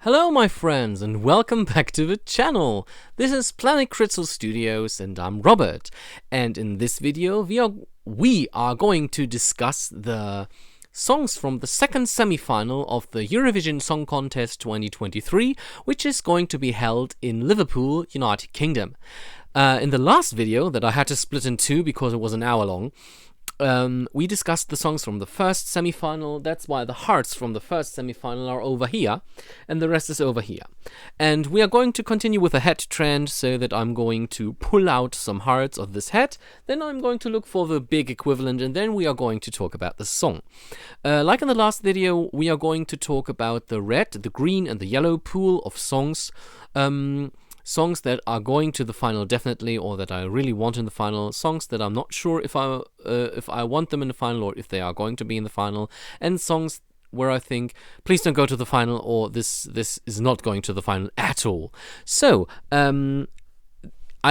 Hello my friends and welcome back to the channel. This is Planet Crystal Studios and I'm Robert. And in this video we are going to discuss the songs from the second semi-final of the Eurovision Song Contest 2023, which is going to be held in Liverpool, United Kingdom. In the last video that I had to split in two because it was an hour long, we discussed the songs from the first semi-final. That's why the hearts from the first semi-final are over here and the rest is over here. And we are going to continue with a head trend, so that I'm going to pull out some hearts of this head, then I'm going to look for the big equivalent, and then we are going to talk about the song. Like in the last video, we are going to talk about the red, the green and the yellow pool of songs. Songs that are going to the final definitely, or that I really want in the final, songs that I'm not sure if I want them in the final or if they are going to be in the final, and songs where I think, please don't go to the final, or this is not going to the final at all. So, I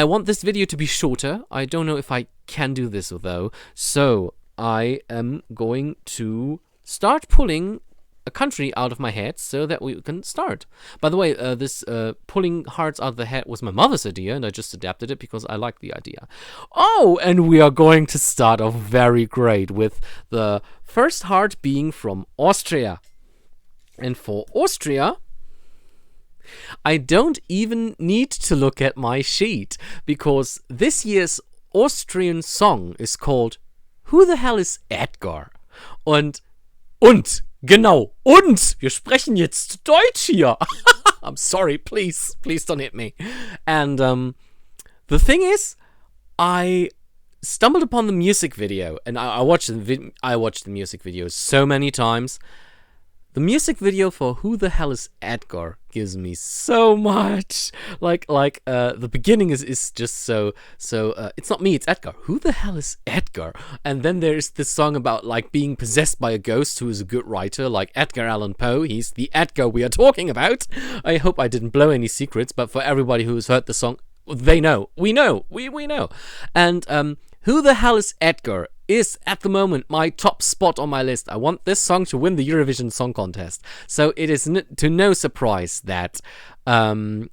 want this video to be shorter. I don't know if I can do this though, so I am going to start pulling a country out of my head so that we can start. By the way, this pulling hearts out of the head was my mother's idea, and I just adapted it because I like the idea. Oh, and we are going to start off very great with the first heart being from Austria. And for Austria, I don't even need to look at my sheet, because this year's Austrian song is called Who the Hell is Edgar? Und genau, und wir sprechen jetzt Deutsch hier. I'm sorry, please don't hit me. And the thing is, I stumbled upon the music video, and I watched the music video so many times. The music video for Who the Hell is Edgar gives me so much. Like the beginning is just so it's not me, it's Edgar. Who the hell is Edgar? And then there's this song about like being possessed by a ghost who is a good writer, like Edgar Allan Poe. He's the Edgar we are talking about. I hope I didn't blow any secrets, but for everybody who's heard the song, they know. We know. And Who the Hell is Edgar is at the moment my top spot on my list. I want this song to win the Eurovision Song Contest. So it is to no surprise that Who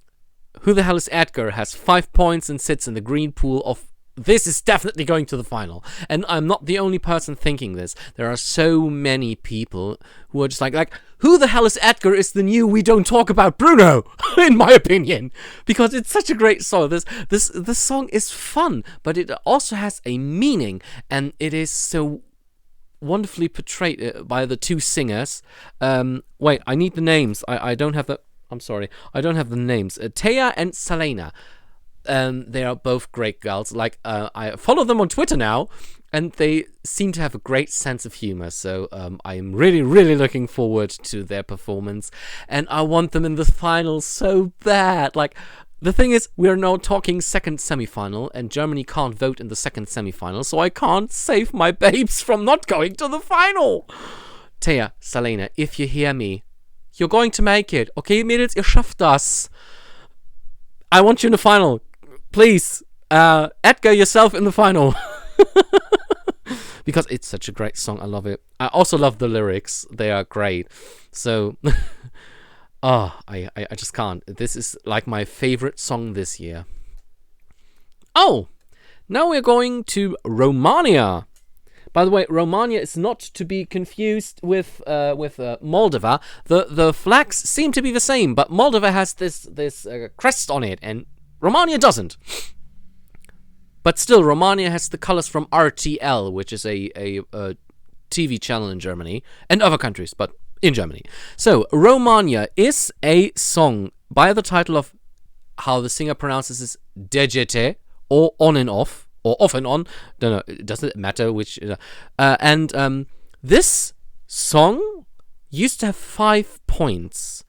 the Hell is Edgar has 5 points and sits in the green pool of this is definitely going to the final. And I'm not the only person thinking this. There are so many people who are just like, Who the Hell is Edgar is the new We Don't Talk About Bruno, in my opinion. Because it's such a great song. This song is fun, but it also has a meaning. And it is so wonderfully portrayed by the two singers. Wait, I need the names. I don't have the... I'm sorry. I don't have the names. Taya and Selena. They are both great girls. Like, I follow them on Twitter now, and they seem to have a great sense of humor. So I am really, really looking forward to their performance, and I want them in the final so bad. Like, the thing is, we are now talking second semi-final, and Germany can't vote in the second semi-final, so I can't save my babes from not going to the final. Taya, Selena, if you hear me, you're going to make it. Okay, Mädels, ihr schafft das. I want you in the final. Please, Edgar yourself in the final. Because it's such a great song. I love it. I also love the lyrics. They are great. So, I just can't. This is like my favorite song this year. Oh, now we're going to Romania. By the way, Romania is not to be confused with Moldova. The flags seem to be the same, but Moldova has this crest on it, and Romania doesn't. But still, Romania has the colors from RTL, which is a TV channel in Germany and other countries, but in Germany. So, Romania is a song by the title of how the singer pronounces this, Degete, or on and off, or off and on. Don't know, it doesn't matter which. This song used to have 5 points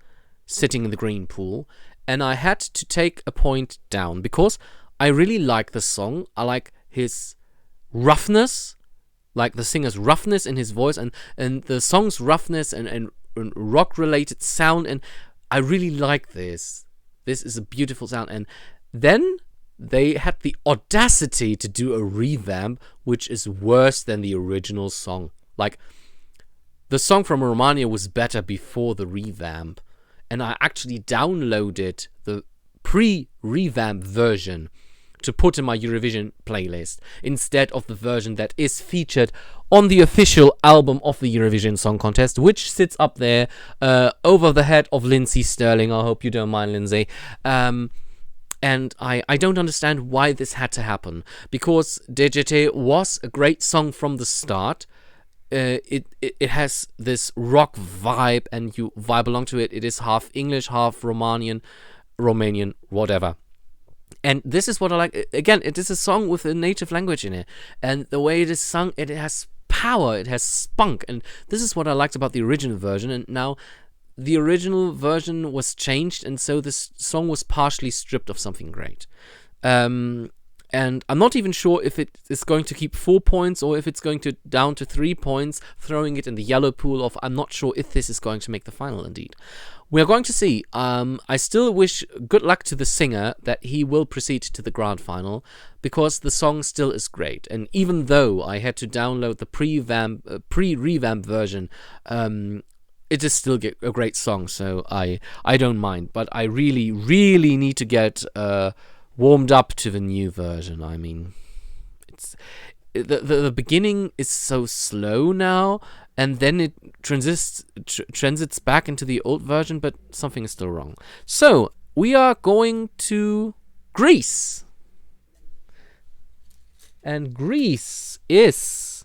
sitting in the green pool, and I had to take a point down because I really like the song. I like his roughness, like the singer's roughness in his voice, and the song's roughness and rock-related sound, and I really like this. This is a beautiful sound. And then they had the audacity to do a revamp, which is worse than the original song. Like, the song from Romania was better before the revamp. and I actually downloaded the pre-revamp version to put in my Eurovision playlist instead of the version that is featured on the official album of the Eurovision Song Contest, which sits up there over the head of Lindsay Sterling. I hope you don't mind, Lindsay. And I don't understand why this had to happen, because DGT was a great song from the start. It has this rock vibe, and you vibe along to it. It is half English, half Romanian, whatever. And this is what I like. Again, it is a song with a native language in it. And the way it is sung, it has power, it has spunk. And this is what I liked about the original version. And now the original version was changed, and so this song was partially stripped of something great. And I'm not even sure if it is going to keep 4 points or if it's going to down to 3 points, throwing it in the yellow pool of. I'm not sure if this is going to make the final indeed. We are going to see. I still wish good luck to the singer, that he will proceed to the grand final, because the song still is great. And even though I had to download the pre-revamp version, it is still a great song, so I don't mind. But I really, really need to get warmed up to the new version. I mean, it's the beginning is so slow now, and then it transits back into the old version, but something is still wrong. So we are going to Greece, and Greece is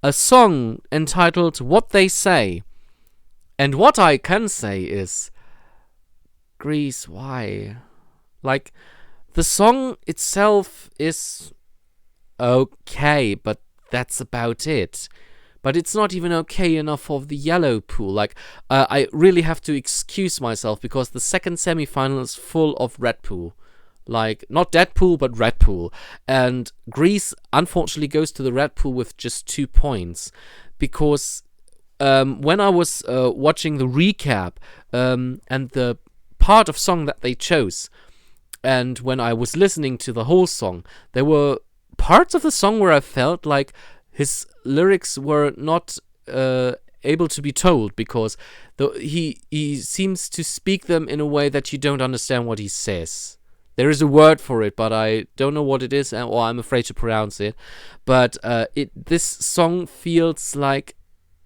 a song entitled "What They Say," and what I can say is, Greece, why? Like, the song itself is okay, but that's about it. But it's not even okay enough for the yellow pool. Like, I really have to excuse myself, because the second semi-final is full of red pool. Like, not dead pool, but red pool. And Greece, unfortunately, goes to the red pool with just 2 points. Because when I was watching the recap and the part of song that they chose, and when I was listening to the whole song, there were parts of the song where I felt like his lyrics were not able to be told, because he seems to speak them in a way that you don't understand what he says. There is a word for it, but I don't know what it is, or I'm afraid to pronounce it. But this song feels like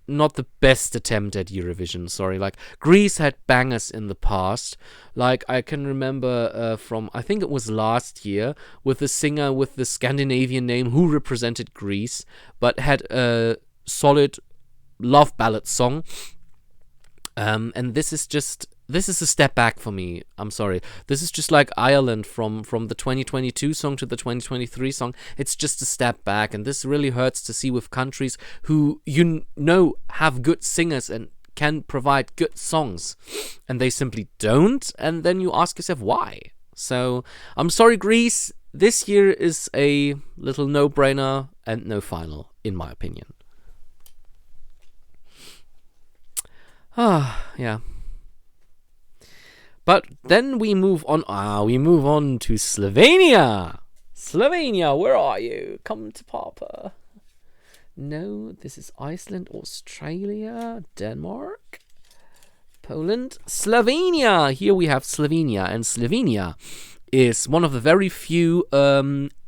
not the best attempt at Eurovision, sorry. Like, Greece had bangers in the past. Like, I can remember from, I think it was last year, with the singer with the Scandinavian name who represented Greece, but had a solid love ballad song. And this is a step back for me. I'm sorry. This is just like Ireland from the 2022 song to the 2023 song. It's just a step back, and this really hurts to see with countries who have good singers and can provide good songs, and they simply don't, and then you ask yourself why. So I'm sorry, Greece. This year is a little no-brainer and no final, in my opinion. Yeah. But then we move on. We move on to Slovenia. Slovenia, where are you? Come to Papa. No, this is Iceland, Australia, Denmark, Poland, Slovenia. Here we have Slovenia, and Slovenia is one of the very few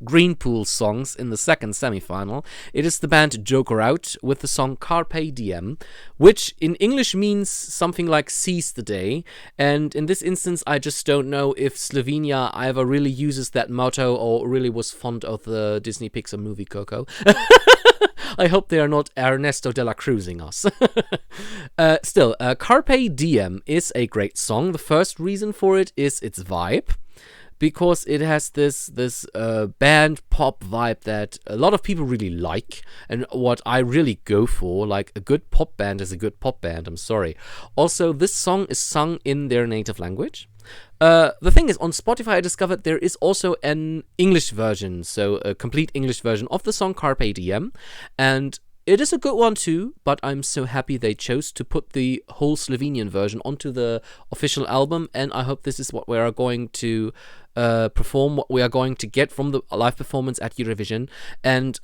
Green Pool songs in the second semi-final. It is the band Joker Out with the song Carpe Diem, which in English means something like seize the day. And in this instance, I just don't know if Slovenia either really uses that motto or really was fond of the Disney Pixar movie Coco. I hope they are not Ernesto de la Cruzing us. Still, Carpe Diem is a great song. The first reason for it is its vibe, because it has this band pop vibe that a lot of people really like, and what I really go for. Like, a good pop band is a good pop band, I'm sorry. Also, this song is sung in their native language. The thing is, on Spotify I discovered there is also an English version, so a complete English version of the song Carpe Diem, and it is a good one too, but I'm so happy they chose to put the whole Slovenian version onto the official album, and I hope this is what we are going to perform, what we are going to get from the live performance at Eurovision. And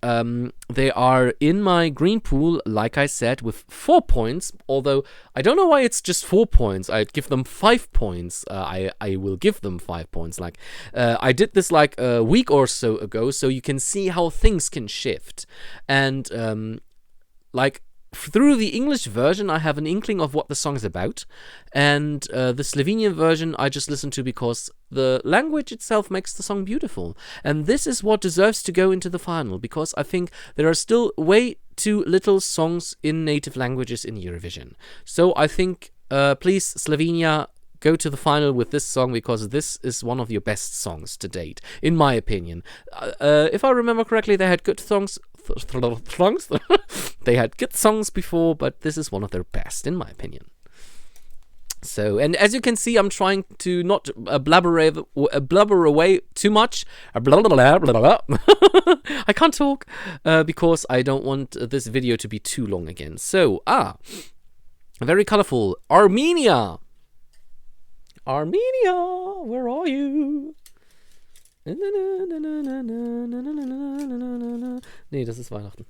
they are in my green pool, like I said, with 4 points. Although I don't know why it's just 4 points. I'd give them 5 points. I will give them 5 points. Like I did this like a week or so ago, so you can see how things can shift. And like through the English version, I have an inkling of what the song is about, and the Slovenian version I just listen to because the language itself makes the song beautiful. And this is what deserves to go into the final, because I think there are still way too little songs in native languages in Eurovision. So I think, please, Slovenia, go to the final with this song, because this is one of your best songs to date, in my opinion. If I remember correctly, they had good songs. They had good songs before, but this is one of their best, in my opinion. So, and as you can see, I'm trying to not blubber away too much. I can't talk because I don't want this video to be too long again. So, very colorful. Armenia, where are you? Nee, das ist Weihnachten.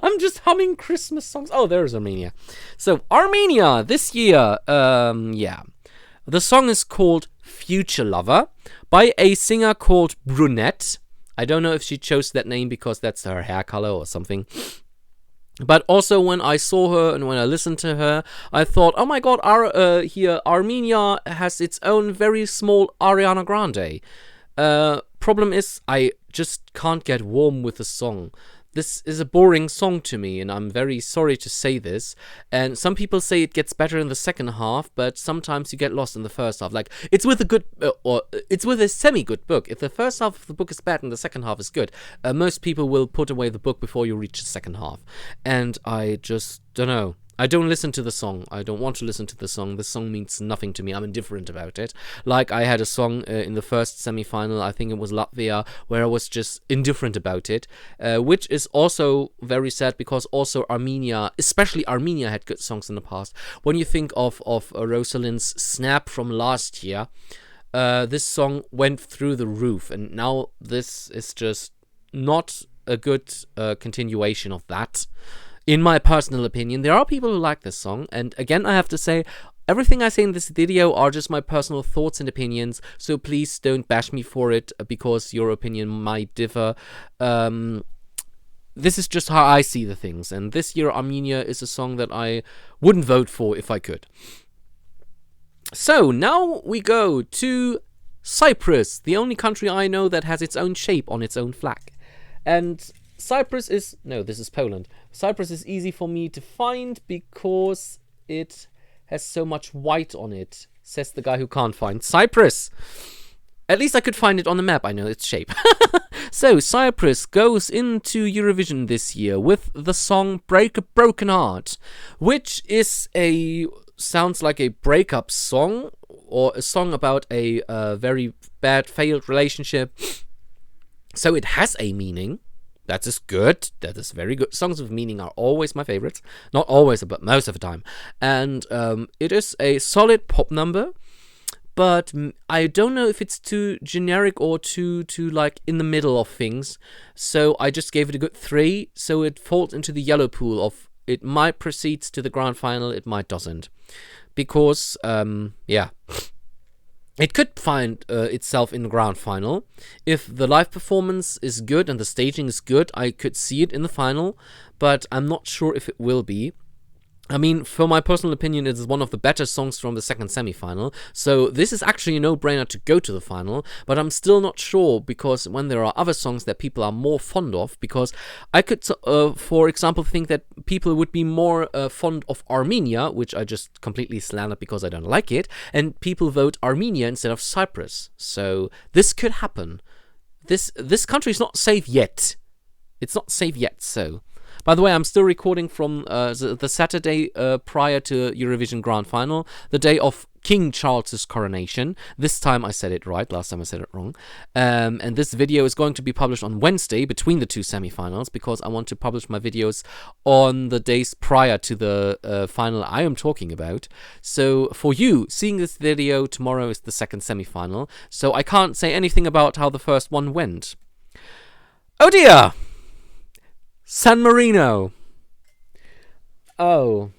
I'm just humming Christmas songs. Oh, there's Armenia. So, Armenia, this year, yeah. The song is called Future Lover by a singer called Brunette. I don't know if she chose that name because that's her hair color or something. But also when I saw her and when I listened to her, I thought, oh my god, Armenia has its own very small Ariana Grande. Problem is, I just can't get warm with the song. This is a boring song to me, and I'm very sorry to say this. And some people say it gets better in the second half, but sometimes you get lost in the first half. Like, it's with a good, or it's with a semi-good book. If the first half of the book is bad and the second half is good, most people will put away the book before you reach the second half. And I just don't know. I don't listen to the song. I don't want to listen to the song. The song means nothing to me. I'm indifferent about it. Like, I had a song in the first semi-final, I think it was Latvia, where I was just indifferent about it, which is also very sad because also Armenia, especially Armenia, had good songs in the past. When you think of Rosalind's Snap from last year, this song went through the roof, and now this is just not a good continuation of that. In my personal opinion, there are people who like this song, and again, I have to say, everything I say in this video are just my personal thoughts and opinions, so please don't bash me for it, because your opinion might differ. This is just how I see the things, and this year Armenia is a song that I wouldn't vote for if I could. So, now we go to Cyprus, the only country I know that has its own shape on its own flag. And Cyprus is... no, this is Poland. Cyprus is easy for me to find because it has so much white on it, says the guy who can't find Cyprus. At least I could find it on the map. I know its shape. So, Cyprus goes into Eurovision this year with the song Break a Broken Heart, which is sounds like a breakup song, or a song about a very bad failed relationship. So it has a meaning. That is good. That is very good. Songs with meaning are always my favorites. Not always, but most of the time. And it is a solid pop number. But I don't know if it's too generic or too like in the middle of things. So I just gave it a good 3. So it falls into the yellow pool of it might proceed to the grand final, it might doesn't. Because, yeah. It could find itself in the grand final. If the live performance is good and the staging is good, I could see it in the final, but I'm not sure if it will be. I mean, for my personal opinion, it is one of the better songs from the second semi-final, so this is actually a no-brainer to go to the final, but I'm still not sure, because when there are other songs that people are more fond of, because I could, for example, think that people would be more fond of Armenia, which I just completely slandered because I don't like it, and people vote Armenia instead of Cyprus, so this could happen. This country is not safe yet. It's not safe yet, so... By the way, I'm still recording from the Saturday prior to Eurovision Grand Final, the day of King Charles's coronation. This time I said it right. Last time I said it wrong. And this video is going to be published on Wednesday between the two semifinals, because I want to publish my videos on the days prior to the final I am talking about. So for you, seeing this video, tomorrow is the second semifinal. So I can't say anything about how the first one went. Oh dear! San Marino. Oh,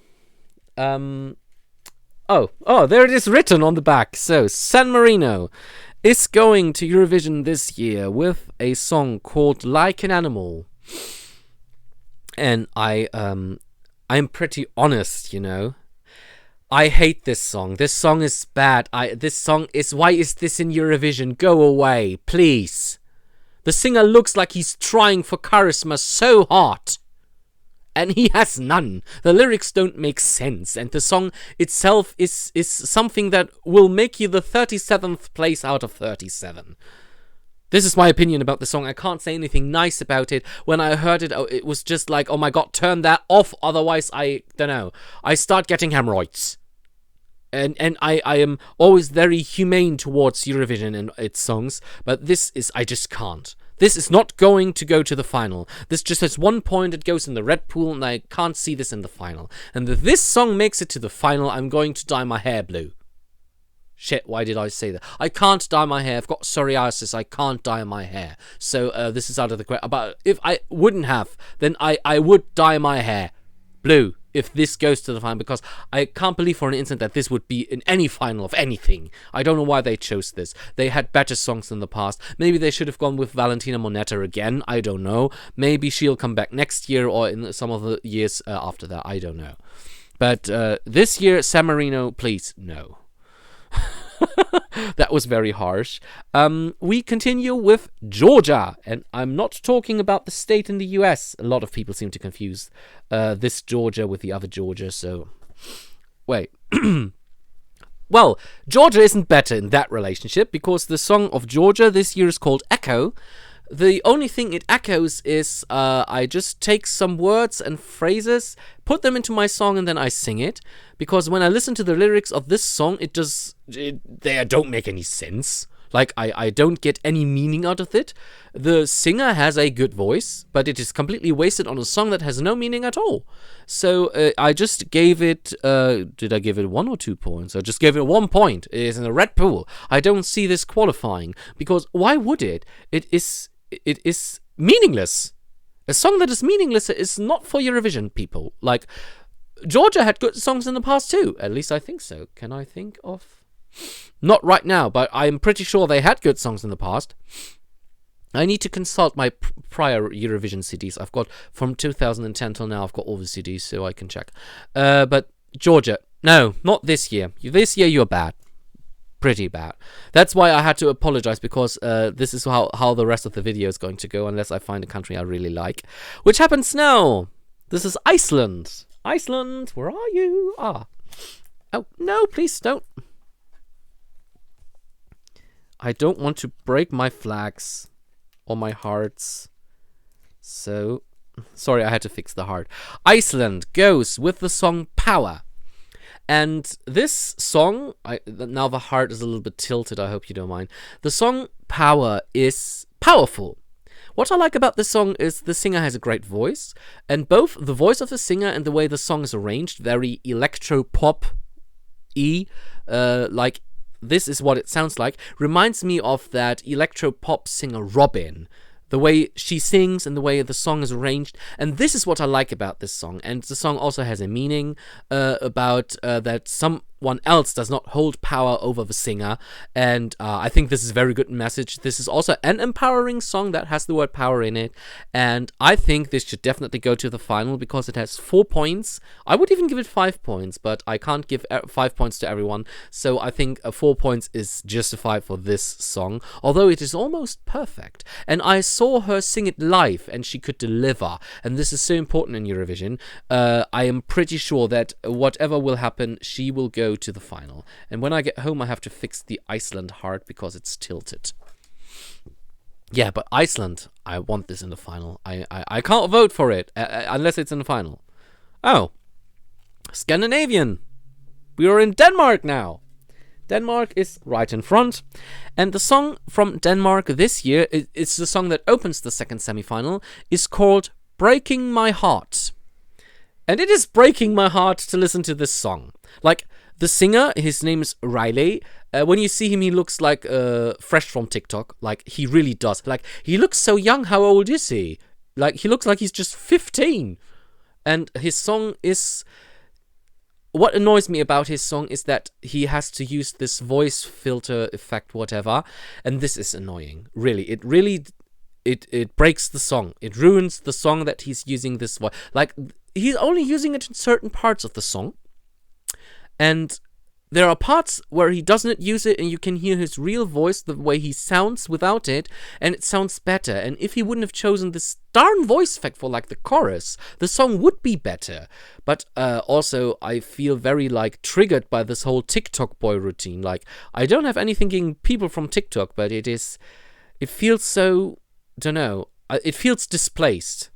there it is written on the back. So, San Marino is going to Eurovision this year with a song called Like an Animal. And I'm pretty honest, you know. I hate this song. This song is bad. This song is, why is this in Eurovision? Go away, please. The singer looks like he's trying for charisma so hard. And he has none. The lyrics don't make sense, and the song itself is something that will make you the 37th place out of 37. This is my opinion about the song. I can't say anything nice about it. When I heard it, it was just like, oh my god, turn that off, otherwise I don't know. I start getting hemorrhoids. And I am always very humane towards Eurovision and its songs, but this is, I just can't. This is not going to go to the final. This just has 1 point. It goes in the red pool, and I can't see this in the final. And if this song makes it to the final, I'm going to dye my hair blue. Shit, why did I say that? I can't dye my hair. I've got psoriasis. I can't dye my hair. So this is out of the question. But if I wouldn't have, then I would dye my hair blue if this goes to the final, because I can't believe for an instant that this would be in any final of anything. I don't know why they chose this. They had better songs in the past. Maybe they should have gone with Valentina Monetta again. I don't know. Maybe she'll come back next year or in some of the years after that. I don't know. But this year, San Marino, please, no. That was very harsh. We continue with Georgia, and I'm not talking about the state in the US. A lot of people seem to confuse this Georgia with the other Georgia, so wait. Well, Georgia isn't better in that relationship, because the song of Georgia this year is called Echo. The only thing it echoes is I just take some words and phrases, put them into my song, and then I sing it. Because when I listen to the lyrics of this song, they don't make any sense. Like, I don't get any meaning out of it. The singer has a good voice, but it is completely wasted on a song that has no meaning at all. So I just gave it, did I give it 1 or 2 points? I just gave it 1 point. It is in a red pool. I don't see this qualifying, because why would it? It is meaningless. A song that is meaningless is not for Eurovision, people. Like, Georgia had good songs in the past too. At least I think so. Can I think of? Not right now, but I'm pretty sure they had good songs in the past. I need to consult my prior Eurovision CDs. I've got from 2010 till now. I've got all the CDs, so I can check. But Georgia, no, not this year. This year you're bad. Pretty bad. That's why I had to apologize, because this is how the rest of the video is going to go, unless I find a country I really like. Which happens now. This is Iceland. Iceland, where are you? Ah. Oh, no, please don't. I don't want to break my flags or my hearts. So, sorry, I had to fix the heart. Iceland goes with the song Power. And this song, now the heart is a little bit tilted, I hope you don't mind. The song Power is powerful. What I like about this song is the singer has a great voice, and both the voice of the singer and the way the song is arranged, very electro-pop-y, like this is what it sounds like, reminds me of that electro-pop singer Robin. The way she sings and the way the song is arranged. And this is what I like about this song. And the song also has a meaning about that someone else does not hold power over the singer. And I think this is a very good message. This is also an empowering song that has the word power in it. And I think this should definitely go to the final, because it has 4 points. I would even give it 5 points, but I can't give 5 points to everyone. So I think 4 points is justified for this song, although it is almost perfect. And I saw her sing it live, and she could deliver. And this is so important in Eurovision. I am pretty sure that whatever will happen, she will go to the final. And when I get home, I have to fix the Iceland heart, because it's tilted. Yeah, but Iceland, I want this in the final. I can't vote for it unless it's in the final. Oh, Scandinavian. We are in Denmark now. Denmark is right in front. And the song from Denmark this year, it's the song that opens the second semifinal, is called Breaking My Heart. And it is breaking my heart to listen to this song. Like, the singer, his name is Riley. When you see him, he looks like fresh from TikTok. Like, he really does. Like, he looks so young. How old is he? Like, he looks like he's just 15. And his song is... What annoys me about his song is that he has to use this voice filter effect, whatever. And this is annoying. Really. It breaks the song. It ruins the song that he's using this voice. Like, he's only using it in certain parts of the song. And there are parts where he doesn't use it and you can hear his real voice, the way he sounds without it, and it sounds better. And if he wouldn't have chosen this darn voice effect for like the chorus, the song would be better. But also I feel very like triggered by this whole TikTok boy routine. Like, I don't have anything against people from TikTok, but it feels so, don't know, it feels displaced.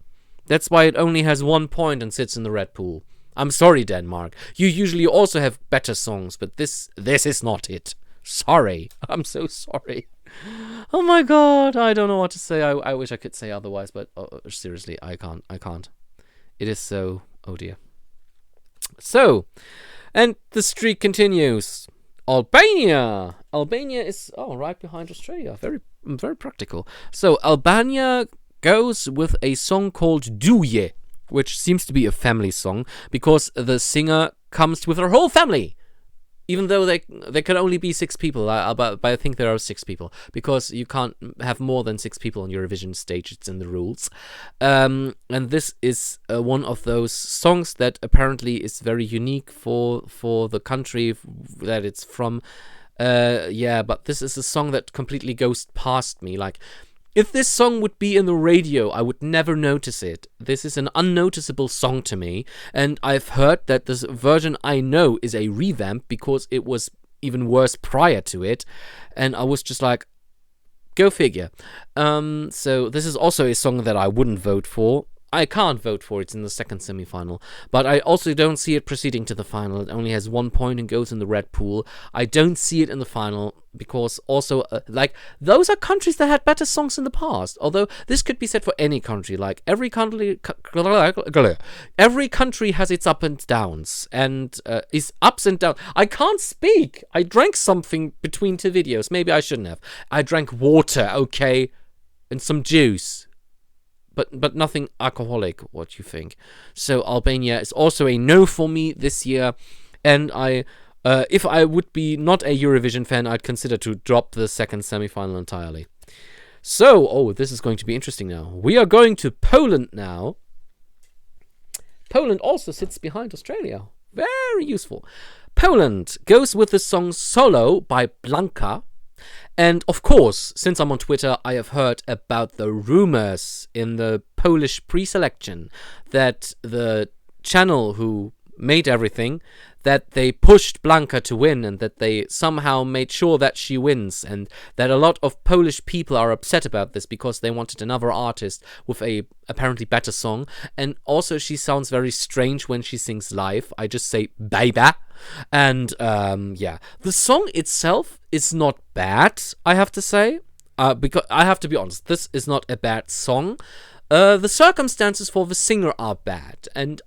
That's why it only has 1 point and sits in the red pool. I'm sorry, Denmark. You usually also have better songs, but this is not it. Sorry. I'm so sorry. Oh my god, I don't know what to say. I wish I could say otherwise, but seriously, I can't. It is so... Oh dear. So, and the streak continues. Albania! Albania is, right behind Australia. Very, very practical. So, Albania goes with a song called Duje, which seems to be a family song, because the singer comes with her whole family, even though they can only be 6 people. But I think there are 6 people, because you can't have more than 6 people on Eurovision stage. It's in the rules. And this is one of those songs that apparently is very unique for the country that it's from. But this is a song that completely goes past me. Like, if this song would be in the radio, I would never notice it. This is an unnoticeable song to me, and I've heard that this version I know is a revamp because it was even worse prior to it, and I was just like, go figure. So this is also a song that I wouldn't vote for. I can't vote for it. It's in the second semi-final. But I also don't see it proceeding to the final. It only has 1 point and goes in the red pool. I don't see it in the final because also, those are countries that had better songs in the past. Although this could be said for any country. Like, every country has its ups and downs. And its ups and downs. I can't speak. I drank something between 2 videos. Maybe I shouldn't have. I drank water, okay? And some juice. But nothing alcoholic, what do you think? So Albania is also a no for me this year, and if I would be not a Eurovision fan, I'd consider to drop the second semi-final entirely. So, this is going to be interesting now. We are going to Poland now. Poland also sits behind Australia. Very useful. Poland goes with the song Solo by Blanka. And of course, since I'm on Twitter, I have heard about the rumors in the Polish pre-selection that the channel who made everything, that they pushed Blanka to win and that they somehow made sure that she wins, and that a lot of Polish people are upset about this because they wanted another artist with a apparently better song. And also she sounds very strange when she sings live. I just say baby. And the song itself is not bad, I have to say, because I have to be honest, this is not a bad song. The circumstances for the singer are bad, and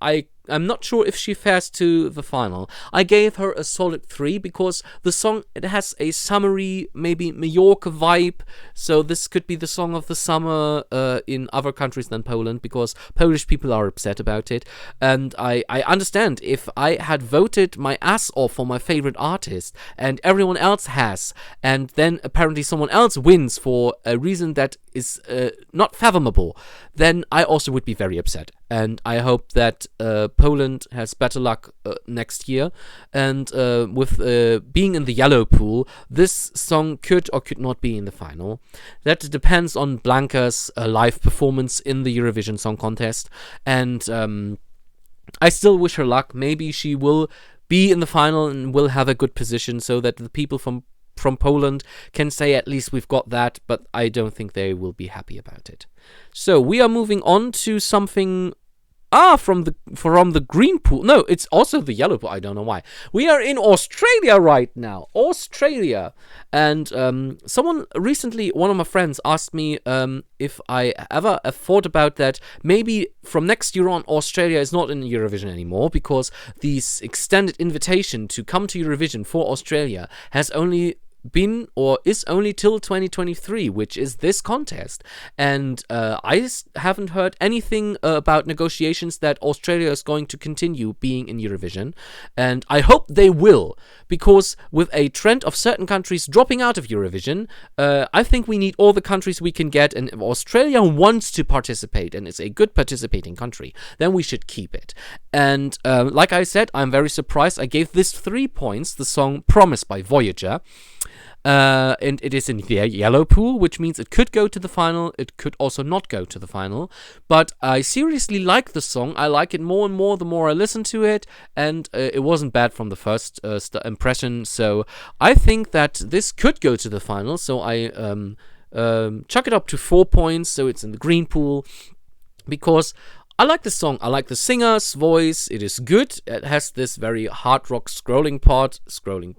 I'm not sure if she fares to the final. I gave her a solid 3 because the song, it has a summery, maybe Mallorca vibe, so this could be the song of the summer in other countries than Poland, because Polish people are upset about it. And I understand if I had voted my ass off for my favorite artist and everyone else has, and then apparently someone else wins for a reason that is not fathomable, then I also would be very upset. And I hope that Poland has better luck next year. And with being in the yellow pool, this song could or could not be in the final. That depends on Blanka's live performance in the Eurovision Song Contest. And I still wish her luck. Maybe she will be in the final and will have a good position so that the people from Poland can say at least we've got that, but I don't think they will be happy about it. So we are moving on to something from the green pool. No, it's also the yellow pool. I don't know why. We are in Australia right now. Australia. And someone recently, one of my friends, asked me if I ever thought about that. Maybe from next year on, Australia is not in Eurovision anymore because this extended invitation to come to Eurovision for Australia has only been or is only till 2023, which is this contest. And I haven't heard anything about negotiations that Australia is going to continue being in Eurovision, and I hope they will, because with a trend of certain countries dropping out of Eurovision, I think we need all the countries we can get, and if Australia wants to participate and is a good participating country, then we should keep it. And like I said, I'm very surprised I gave this 3 points, the song Promise by Voyager. And it is in the yellow pool, which means it could go to the final. It could also not go to the final. But I seriously like the song. I like it more and more the more I listen to it. And it wasn't bad from the first impression. So I think that this could go to the final. So I chuck it up to 4 points. So it's in the green pool. Because I like the song. I like the singer's voice. It is good. It has this very hard rock scrolling part. Scrolling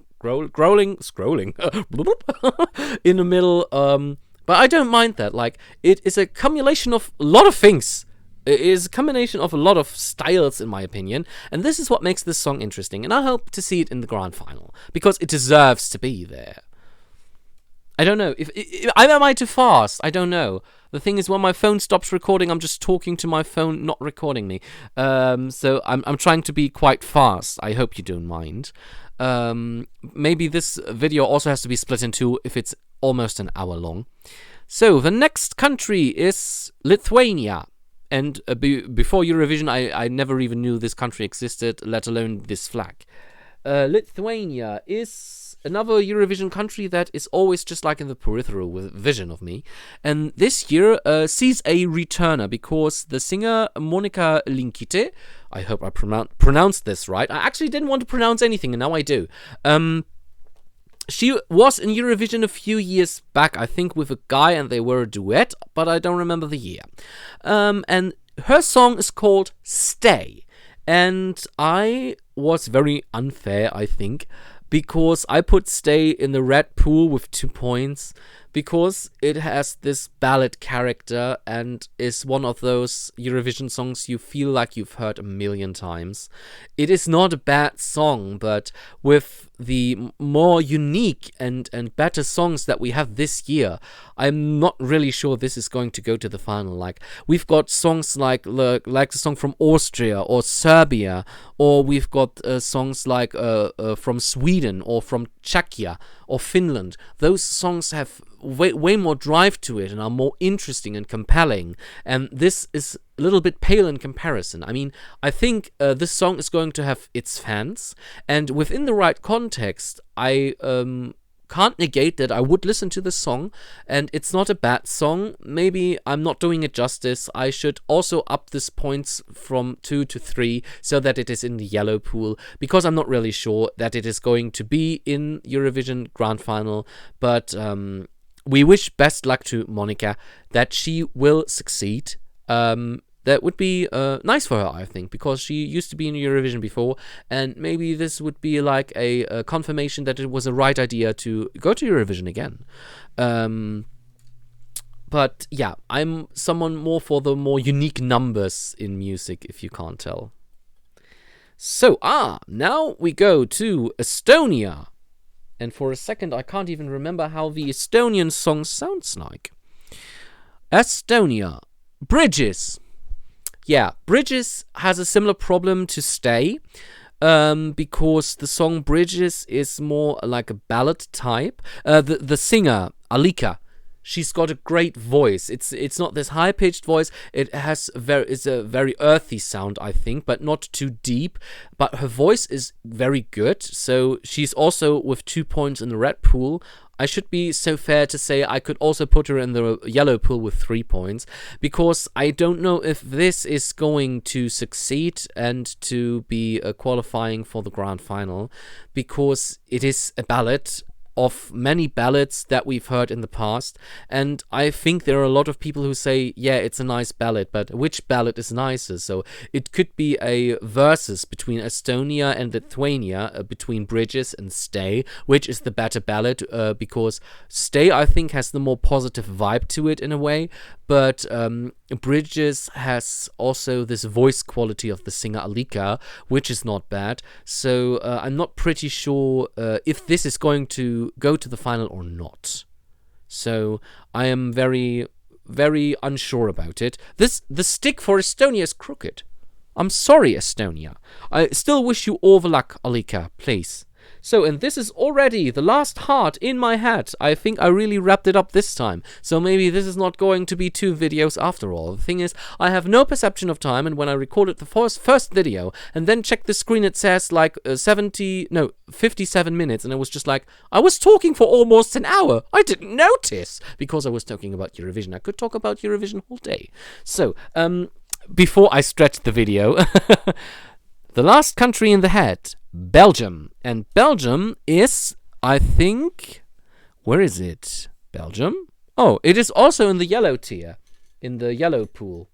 in the middle, but I don't mind that. Like, it is a combination of a lot of things. It is a combination of a lot of styles, in my opinion, and this is what makes this song interesting, and I hope to see it in the grand final, because it deserves to be there. I don't know, if am I too fast? I don't know. The thing is, when my phone stops recording, I'm just talking to my phone, not recording me. So I'm trying to be quite fast. I hope you don't mind. Maybe this video also has to be split in two if it's almost an hour long. So the next country is Lithuania. And before Eurovision, I never even knew this country existed, let alone this flag. Lithuania is another Eurovision country that is always just like in the peripheral with vision of me. And this year sees a returner because the singer Monika Linkite, I hope I pronounced this right. I actually didn't want to pronounce anything, and now I do. She was in Eurovision a few years back, I think, with a guy, and they were a duet, but I don't remember the year. And her song is called Stay. And I was very unfair, I think, because I put Stay in the red pool with 2 points, because it has this ballad character and is one of those Eurovision songs you feel like you've heard a million times. It is not a bad song, but with the more unique and better songs that we have this year, I'm not really sure this is going to go to the final. Like, we've got songs like the song from Austria or Serbia, or we've got songs like from Sweden or from Czechia or Finland. Those songs have way more drive to it and are more interesting and compelling, and this is a little bit pale in comparison. I mean, I think this song is going to have its fans, and within the right context, I can't negate that I would listen to this song, and it's not a bad song. Maybe I'm not doing it justice. I should also up this points from 2 to 3 so that it is in the yellow pool, because I'm not really sure that it is going to be in Eurovision Grand Final, but we wish best luck to Monika, that she will succeed. That would be nice for her, I think, because she used to be in Eurovision before, and maybe this would be like a confirmation that it was a right idea to go to Eurovision again. But yeah, I'm someone more for the more unique numbers in music, if you can't tell. So, now we go to Estonia. And for a second, I can't even remember how the Estonian song sounds like. Estonia. Bridges. Yeah, Bridges has a similar problem to Stay, because the song Bridges is more like a ballad type. The singer, Alika, she's got a great voice. It's not this high-pitched voice. It's a very earthy sound, I think, but not too deep. But her voice is very good, so she's also with 2 points in the red pool. I should be so fair to say I could also put her in the yellow pool with 3 points, because I don't know if this is going to succeed and to be qualifying for the grand final, because it is a ballad. of many ballads that we've heard in the past, and I think there are a lot of people who say, yeah, it's a nice ballad, but which ballad is nicer? So it could be a versus between Estonia and Lithuania, between Bridges and Stay, which is the better ballad, because Stay, I think, has the more positive vibe to it in a way, but Bridges has also this voice quality of the singer Alika, which is not bad. So I'm not pretty sure if this is going to go to the final or not. So I am very, very unsure about it. The stick for Estonia is crooked. I'm sorry, Estonia. I still wish you all the luck, Alika, please. So, and this is already the last heart in my hat. I think I really wrapped it up this time. So maybe this is not going to be 2 videos after all. The thing is, I have no perception of time, and when I recorded the first video and then checked the screen, it says like 57 minutes, and it was just like, I was talking for almost an hour. I didn't notice, because I was talking about Eurovision. I could talk about Eurovision all day. So, before I stretch the video, the last country in the hat, Belgium. And Belgium is, I think, where is it? Belgium? Oh, it is also in the yellow tier, in the yellow pool.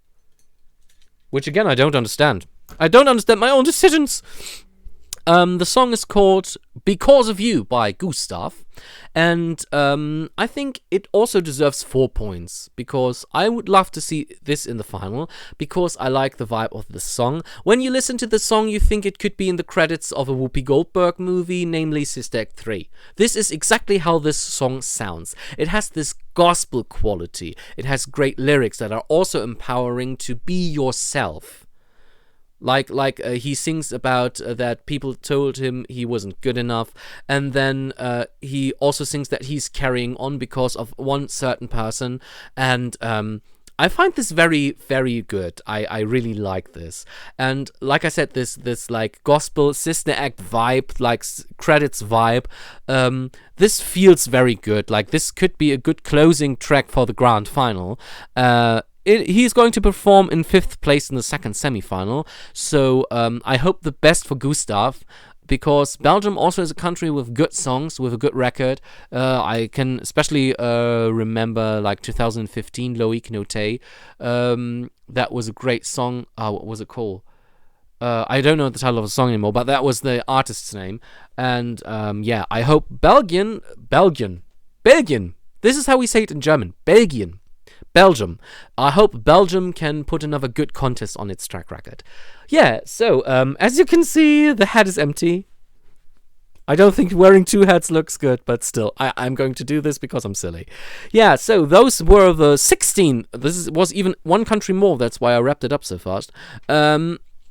Which again, I don't understand. I don't understand my own decisions. The song is called Because of You by Gustav, and I think it also deserves 4 points, because I would love to see this in the final, because I like the vibe of the song. When you listen to the song, you think it could be in the credits of a Whoopi Goldberg movie, namely Sister Act 3. This is exactly how this song sounds. It has this gospel quality. It has great lyrics that are also empowering to be yourself. Like he sings about that people told him he wasn't good enough, and then he also sings that he's carrying on because of one certain person, and I find this very, very good. I really like this, and like I said, this like gospel Sister Act vibe, like credits vibe, this feels very good. Like this could be a good closing track for the grand final. He's going to perform in 5th place in the second semi-final, so I hope the best for Gustav, because Belgium also is a country with good songs, with a good record. I can especially remember like 2015, Loïc Noté. That was a great song. What was it called? I don't know the title of the song anymore, but that was the artist's name. And yeah, I hope Belgian. This is how we say it in German. Belgium. I hope Belgium can put another good contest on its track record. Yeah, so as you can see, the hat is empty. I don't think wearing 2 hats looks good, but still, I'm going to do this because I'm silly. Yeah, so those were the 16. This was even 1 country more, that's why I wrapped it up so fast.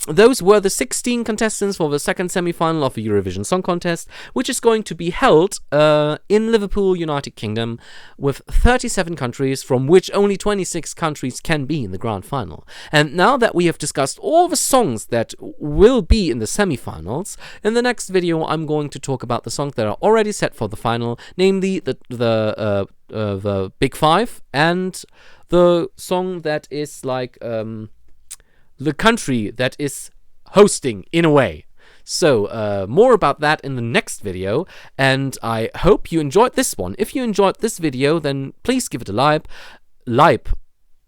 Those were the 16 contestants for the second semi-final of the Eurovision Song Contest, which is going to be held in Liverpool, United Kingdom, with 37 countries, from which only 26 countries can be in the grand final. And now that we have discussed all the songs that will be in the semi-finals, in the next video I'm going to talk about the songs that are already set for the final, namely the Big Five, and the song that is like the country that is hosting, in a way. So, more about that in the next video, and I hope you enjoyed this one. If you enjoyed this video, then please give it a like.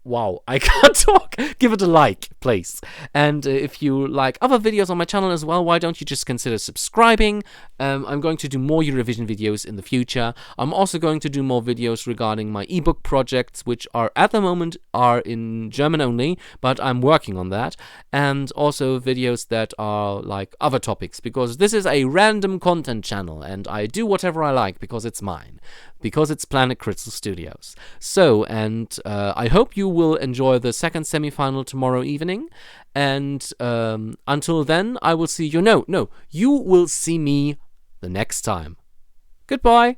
Wow, I can't talk. Give it a like, please. And if you like other videos on my channel as well, why don't you just consider subscribing? I'm going to do more Eurovision videos in the future. I'm also going to do more videos regarding my ebook projects, which are at the moment are in German only, but I'm working on that. And also videos that are like other topics, because this is a random content channel, and I do whatever I like because it's mine. Because it's Planet Crystal Studios. So, and I hope you will enjoy the second semi-final tomorrow evening. And until then, I will see you. No, you will see me the next time. Goodbye.